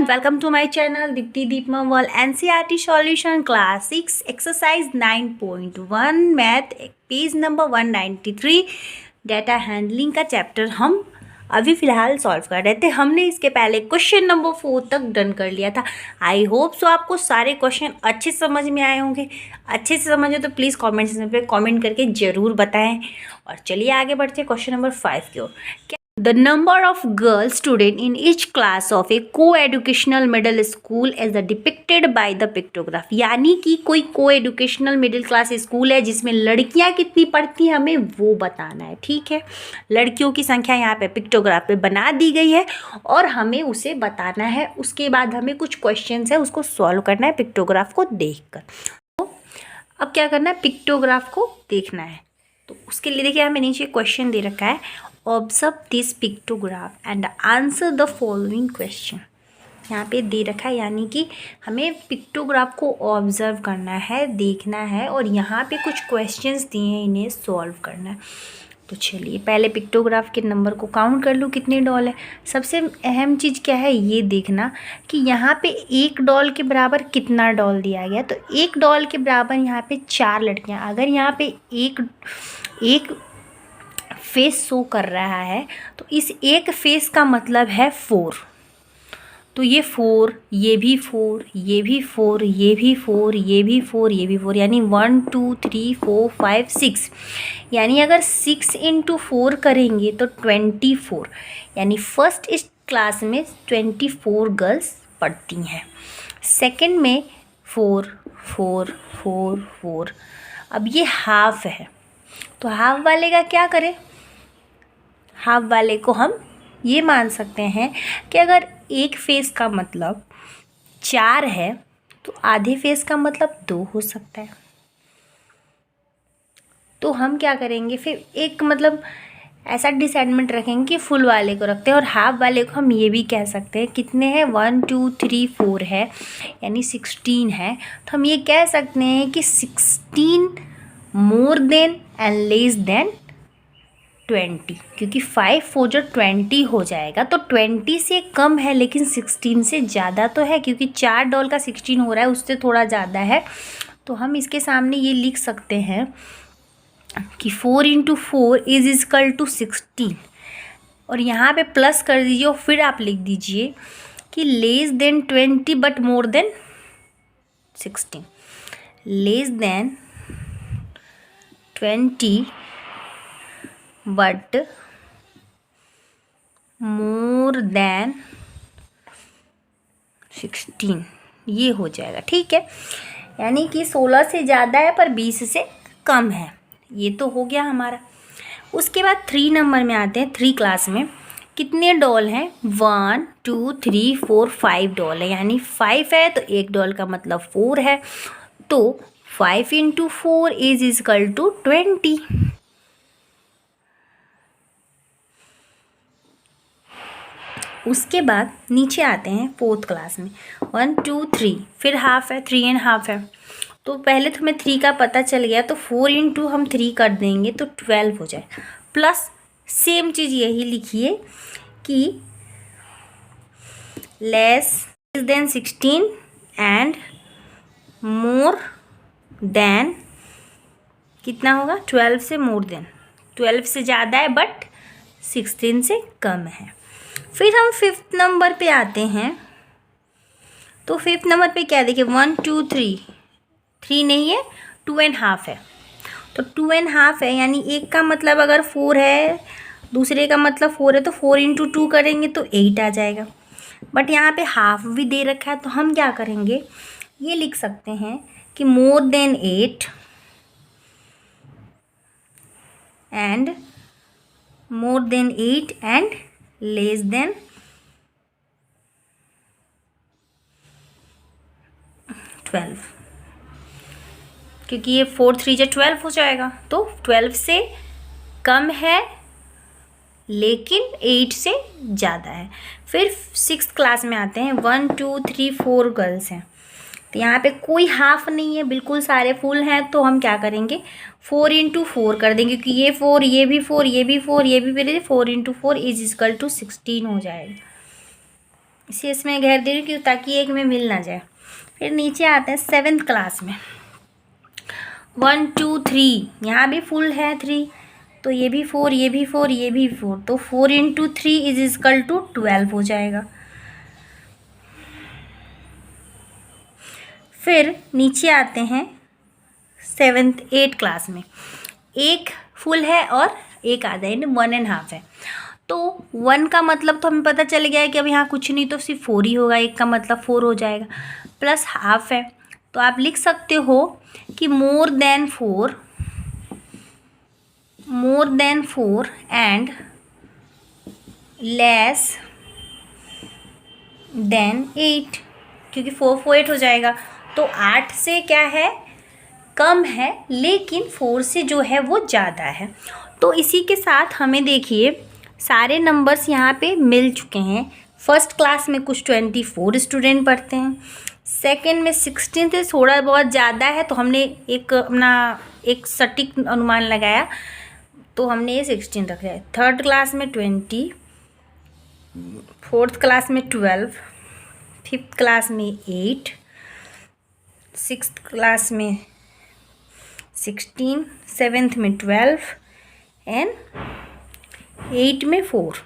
everyone, welcome to my channel Dipti Deepmaval NCERT Solution Class 6 Exercise 9.1 Math page number 193 data handling का chapter हम अभी फ़िलहाल solve कर रहे थे। हमने इसके पहले क्वेश्चन नंबर 4 तक डन कर लिया था। आई होप सो आपको सारे क्वेश्चन अच्छे से समझ में आए होंगे। अच्छे से समझे तो प्लीज़ कमेंट सेक्शन पे कमेंट करके ज़रूर बताएं। और चलिए आगे बढ़ते हैं क्वेश्चन नंबर 5 की ओर। The number of girl student in each class of a co-educational middle school is depicted by the pictograph। यानी कि कोई co-educational middle class स्कूल है जिसमें लड़कियां कितनी पढ़ती हैं हमें वो बताना है। ठीक है, लड़कियों की संख्या यहाँ पे पिक्टोग्राफ पे बना दी गई है और हमें उसे बताना है। उसके बाद हमें कुछ क्वेश्चंस है उसको सॉल्व करना है पिक्टोग्राफ को देखकर। तो अब क्या करना है, पिक्टोग्राफ को देखना है। तो उसके लिए देखिए हमें नीचे क्वेश्चन दे रखा है, observe this pictograph and answer the following question. यहाँ पे दे रखा है यानी कि हमें पिक्टोग्राफ को ऑब्जर्व करना है, देखना है और यहाँ पे कुछ क्वेश्चंस दिए हैं, इन्हें सॉल्व करना है। तो चलिए पहले पिक्टोग्राफ के नंबर को काउंट कर लूँ कितने डॉल है। सबसे अहम चीज़ क्या है ये देखना कि यहाँ पे एक डॉल के बराबर कितना डॉल दिया गया। तो एक डॉल के बराबर यहाँ पे 4 लड़कियाँ। अगर यहाँ पे एक फेस शो कर रहा है तो इस एक फेस का मतलब है 4। तो ये 4, ये भी 4, ये भी 4, ये भी 4, ये भी 4, ये भी 4, यानी 1 2 3 4 5 6। यानी अगर 6 × 4 करेंगे तो 24। यानी फर्स्ट इस क्लास में 24 गर्ल्स पढ़ती हैं। सेकंड में 4 4 4 4। अब ये हाफ है तो हाफ वाले का क्या करें, हाफ वाले को हम ये मान सकते हैं कि अगर एक फेस का मतलब 4 है तो आधे फेस का मतलब 2 हो सकता है। तो हम क्या करेंगे फिर, एक मतलब ऐसा डिसाइडमेंट रखेंगे कि फुल वाले को रखते हैं और हाफ वाले को हम ये भी कह सकते हैं कितने हैं, 1 2 3 4 है यानी 16 है। तो हम ये कह सकते हैं कि 16 more than and less than 20, क्योंकि 5 4 जो 20 हो जाएगा। तो 20 से कम है लेकिन 16 से ज़्यादा तो है, क्योंकि 4 डॉल का 16 हो रहा है, उससे थोड़ा ज़्यादा है। तो हम इसके सामने ये लिख सकते हैं कि 4 × 4 = 16 और यहाँ पे प्लस कर दीजिए और फिर आप लिख दीजिए कि less than 20 but more than 16। Less than 20 but more than 16, ये हो जाएगा। ठीक है, यानी कि 16 से ज़्यादा है पर 20 से कम है। ये तो हो गया हमारा। उसके बाद 3 नंबर में आते हैं। 3 क्लास में कितने डॉल हैं, 1 2 3 4 5 डॉल है। यानी 5 है तो एक डॉल का मतलब 4 है। तो 5 × 4 = 20। उसके बाद नीचे आते हैं 4th क्लास में। 1 2 3 फिर हाफ है, 3 1/2 है। तो पहले तो हमें 3 का पता चल गया तो 4 × हम 3 कर देंगे तो 12 हो जाए। प्लस सेम चीज़ यही लिखिए कि less than 16 and more than कितना होगा, 12 से मोर देन, 12 से ज़्यादा है बट 16 से कम है। फिर हम 5th नंबर पे आते हैं। तो 5th नंबर पे क्या देखिए, 1 2 3 नहीं है, 2 1/2 है। तो 2 1/2 है यानी एक का मतलब अगर 4 है, दूसरे का मतलब 4 है, तो 4 × 2 करेंगे तो 8 आ जाएगा। बट यहाँ पे हाफ भी दे रखा है तो हम क्या करेंगे, ये लिख सकते हैं कि more than 8 and more than 8 and less than 12, क्योंकि ये 4 3 जो 12 हो जाएगा। तो 12 से कम है लेकिन 8 से ज़्यादा है। फिर 6th क्लास में आते हैं। 1 2 3 4 गर्ल्स हैं। तो यहाँ पे कोई हाफ नहीं है, बिल्कुल सारे फुल हैं। तो हम क्या करेंगे, 4 × 4 कर देंगे, क्योंकि ये 4, ये भी 4, ये भी 4, ये भी 4 × 4 = 16 हो जाएगा। इसे इसमें घेर दे रही हूँ ताकि एक में मिल ना जाए। फिर नीचे आते हैं 7th क्लास में। 1 2 3, यहाँ भी फुल है 3, तो ये भी 4, ये भी 4, ये भी 4, तो 4 × 3 इज इक्वल टू 12 हो जाएगा। फिर नीचे आते हैं 8th क्लास में। एक फुल है और एक आधा, यानी 1½ है। तो 1 का मतलब तो हमें पता चल गया है कि अब यहाँ कुछ नहीं, तो सिर्फ 4 ही होगा। 1 का मतलब 4 हो जाएगा, प्लस ½ है, तो आप लिख सकते हो कि more than 4 and less than 8, क्योंकि 4 4 8 हो जाएगा। तो 8 से क्या है, कम है, लेकिन 4 से जो है वो ज़्यादा है। तो इसी के साथ हमें देखिए सारे नंबर्स यहाँ पे मिल चुके हैं। फर्स्ट क्लास में कुछ 24 स्टूडेंट पढ़ते हैं, सेकंड में 16 से थोड़ा बहुत ज़्यादा है, तो हमने एक सटीक अनुमान लगाया, तो हमने ये 16 रखा है। थर्ड क्लास में 20, फोर्थ क्लास में 12, फिफ्थ क्लास में 8, सिक्स्थ क्लास में 16, सेवेंथ में 12 एंड 8 में 4।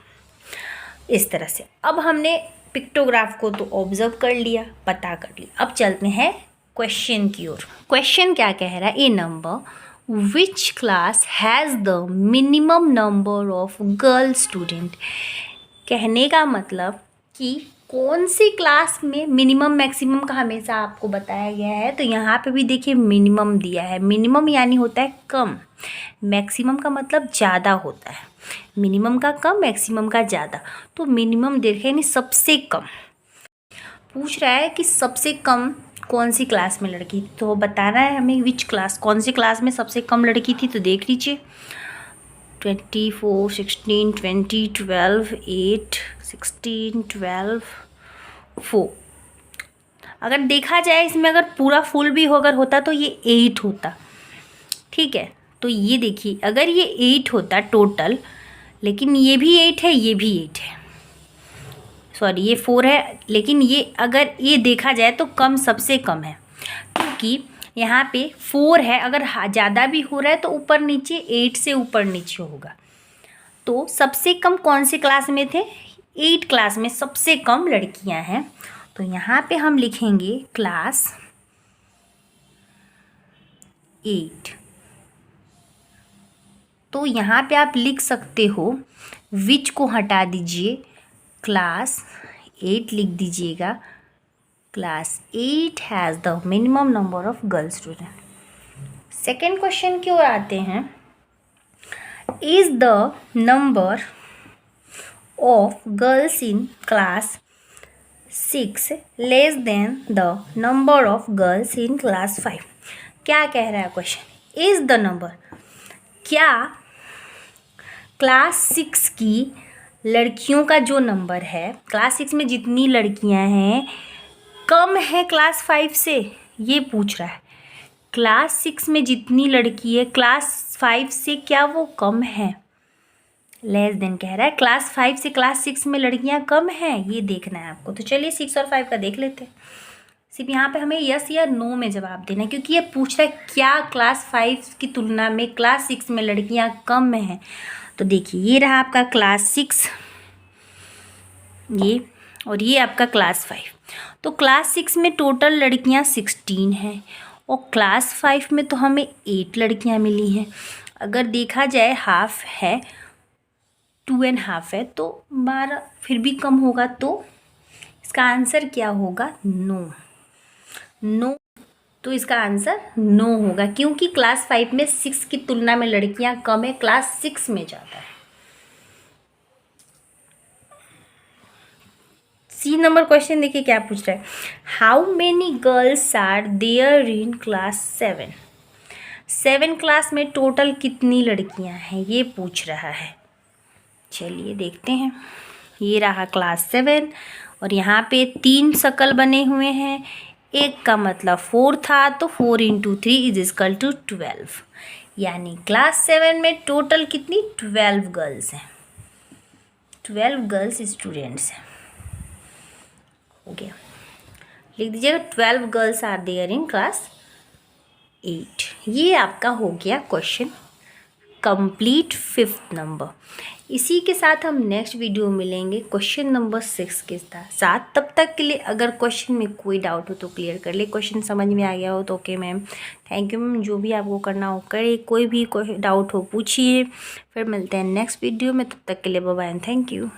इस तरह से अब हमने पिक्टोग्राफ को तो ऑब्जर्व कर लिया, पता कर लिया। अब चलते हैं क्वेश्चन की ओर। क्वेश्चन क्या कह रहा है, a number which class has the minimum number of girl student. कहने का मतलब कि कौन सी क्लास में मिनिमम मैक्सिमम का हमेशा आपको बताया गया है। तो यहाँ पे भी देखिए मिनिमम दिया है। मिनिमम यानी होता है कम, मैक्सिमम का मतलब ज़्यादा होता है। मिनिमम का कम, मैक्सिमम का ज़्यादा। तो मिनिमम देखें यानी सबसे कम। पूछ रहा है कि सबसे कम कौन सी क्लास में लड़की थी, तो बताना है हमें विच क्लास, कौन सी क्लास में सबसे कम लड़की थी। तो देख लीजिए 24, 16, 20, 12, 8, 16, 12, 4। अगर देखा जाए इसमें अगर पूरा फुल भी अगर होता तो ये 8 होता, ठीक है। तो ये देखिए अगर ये 8 होता टोटल, लेकिन ये भी 8 है, ये भी 8 है, सॉरी ये 4 है, लेकिन ये अगर ये देखा जाए तो कम सबसे कम है, क्योंकि यहाँ पे 4 है। अगर ज़्यादा भी हो रहा है तो ऊपर नीचे 8 से ऊपर नीचे होगा। तो सबसे कम कौन से क्लास में थे, 8 क्लास में सबसे कम लड़कियां हैं। तो यहाँ पे हम लिखेंगे क्लास 8। तो यहाँ पे आप लिख सकते हो विच को हटा दीजिए, क्लास 8 लिख दीजिएगा। Class 8 has the minimum number of girl student. Second question की ओर आते हैं। Is the number of girls in class 6 less than the number of girls in class 5। क्या कह रहा है क्वेश्चन, इज द नंबर, क्या क्लास 6 की लड़कियों का जो नंबर है, क्लास 6 में जितनी लड़कियां हैं, कम है क्लास 5 से। ये पूछ रहा है क्लास 6 में जितनी लड़की है क्लास 5 से क्या वो कम है। लेस देन कह रहा है, क्लास 5 से क्लास 6 में लड़कियां कम हैं, ये देखना है आपको। तो चलिए 6 और 5 का देख लेते हैं। सिर्फ यहाँ पे हमें यस या नो में जवाब देना है, क्योंकि ये पूछ रहा है क्या क्लास 5 की तुलना में क्लास 6 में लड़कियां कम हैं। तो देखिए ये रहा आपका क्लास 6, ये, और ये आपका क्लास 5। तो क्लास 6 में टोटल लड़कियां 16 हैं, और क्लास 5 में तो हमें 8 लड़कियां मिली हैं। अगर देखा जाए हाफ है, 2½ है, तो 12 फिर भी कम होगा। तो इसका आंसर क्या होगा, नो। तो इसका आंसर नो होगा, क्योंकि क्लास 5 में 6 की तुलना में लड़कियां कम है, क्लास 6 में ज़्यादा है। सी नंबर क्वेश्चन देखिए क्या पूछ रहा है, how many girls are there in class 7। 7 class में टोटल कितनी लड़कियां हैं, ये पूछ रहा है। चलिए देखते हैं। ये रहा क्लास 7, और यहाँ पे 3 सर्कल बने हुए हैं। एक का मतलब 4 था, तो 4 × 3 इज इक्वल टू 12, यानी क्लास 7 में टोटल कितनी 12 गर्ल्स हैं, 12 गर्ल्स स्टूडेंट्स हैं। हो गया। लिख दीजिएगा 12 girls are there in class 8। ये आपका हो गया क्वेश्चन कंप्लीट 5th नंबर। इसी के साथ हम नेक्स्ट वीडियो मिलेंगे क्वेश्चन नंबर 6 के साथ। तब तक के लिए अगर क्वेश्चन में कोई डाउट हो तो क्लियर कर ले, क्वेश्चन समझ में आ गया हो तो okay ma'am, thank you ma'am, जो भी आपको करना हो करे, कोई भी डाउट हो पूछिए। फिर मिलते हैं नेक्स्ट वीडियो में, तब तक के लिए bye bye and thank you.